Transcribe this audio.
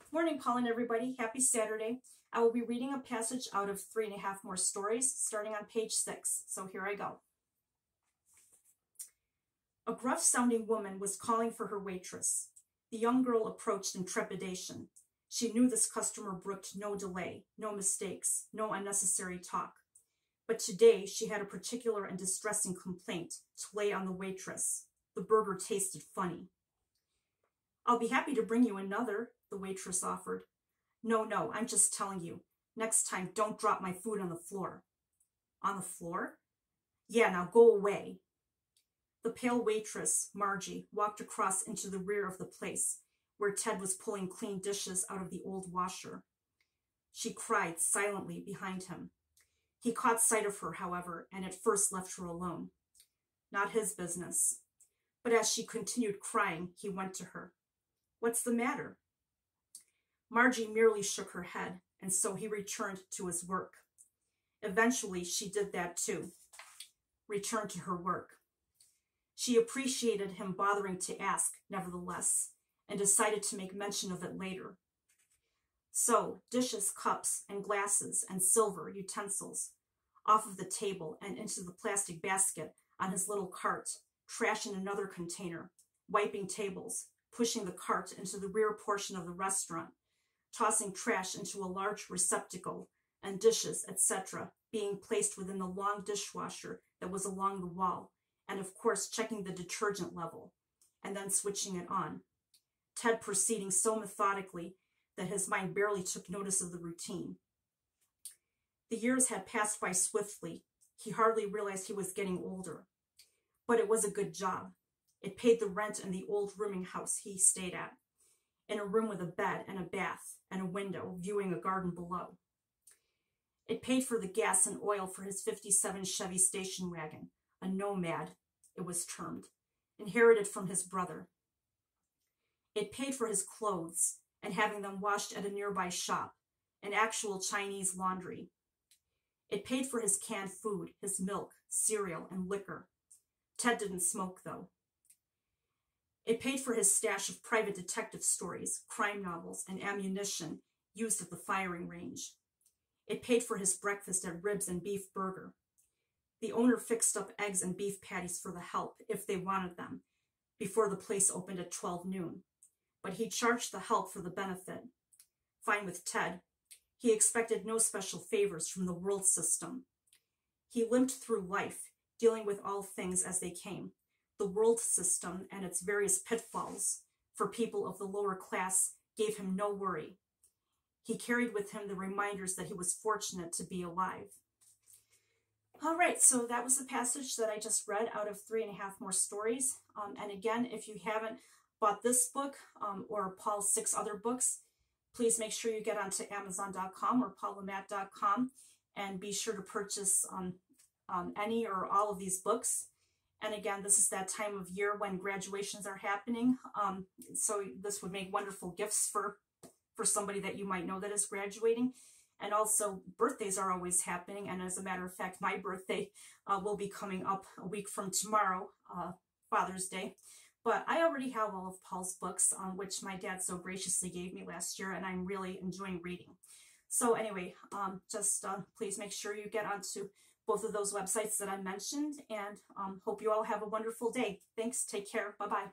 Morning, Colin, everybody. Happy Saturday. I will be reading a passage out of 3.5 More Stories, starting on page 6. So here I go. A gruff-sounding woman was calling for her waitress. The young girl approached in trepidation. She knew this customer brooked no delay, no mistakes, no unnecessary talk. But today she had a particular and distressing complaint to lay on the waitress. The burger tasted funny. "I'll be happy to bring you another," the waitress offered. No, I'm just telling you. Next time, don't drop my food on the floor." "On the floor?" "Yeah, now go away." The pale waitress, Margie, walked across into the rear of the place, where Ted was pulling clean dishes out of the old washer. She cried silently behind him. He caught sight of her, however, and at first left her alone. Not his business. But as she continued crying, he went to her. "What's the matter?" Margie merely shook her head, and so he returned to his work. Eventually, she did that too, returned to her work. She appreciated him bothering to ask, nevertheless, and decided to make mention of it later. So, dishes, cups, and glasses, and silver utensils, off of the table and into the plastic basket on his little cart, trash in another container, wiping tables, pushing the cart into the rear portion of the restaurant, tossing trash into a large receptacle, and dishes, etc., being placed within the long dishwasher that was along the wall, and of course checking the detergent level, and then switching it on. Ted proceeding so methodically that his mind barely took notice of the routine. The years had passed by swiftly. He hardly realized he was getting older. But it was a good job. It paid the rent in the old rooming house he stayed at, in a room with a bed and a bath and a window viewing a garden below. It paid for the gas and oil for his '57 Chevy station wagon, a Nomad, it was termed, inherited from his brother. It paid for his clothes and having them washed at a nearby shop, an actual Chinese laundry. It paid for his canned food, his milk, cereal, and liquor. Ted didn't smoke, though. It paid for his stash of private detective stories, crime novels, and ammunition used at the firing range. It paid for his breakfast at Ribs and Beef Burger. The owner fixed up eggs and beef patties for the help, if they wanted them, before the place opened at 12 noon. But he charged the help for the benefit. Fine with Ted. He expected no special favors from the world system. He limped through life, dealing with all things as they came, the world system and its various pitfalls. For people of the lower class gave him no worry. He carried with him the reminders that he was fortunate to be alive. All right, so that was the passage that I just read out of 3.5 More Stories. And again, if you haven't bought this book or Paul's 6 other books, please make sure you get onto Amazon.com or paulamat.com and be sure to purchase any or all of these books. And again, this is that time of year when graduations are happening. So this would make wonderful gifts for somebody that you might know that is graduating. And also, birthdays are always happening. And as a matter of fact, my birthday will be coming up a week from tomorrow, Father's Day. But I already have all of Paul's books, which my dad so graciously gave me last year, and I'm really enjoying reading. So anyway, please make sure you get onto both of those websites that I mentioned, and hope you all have a wonderful day. Thanks. Take care. Bye-bye.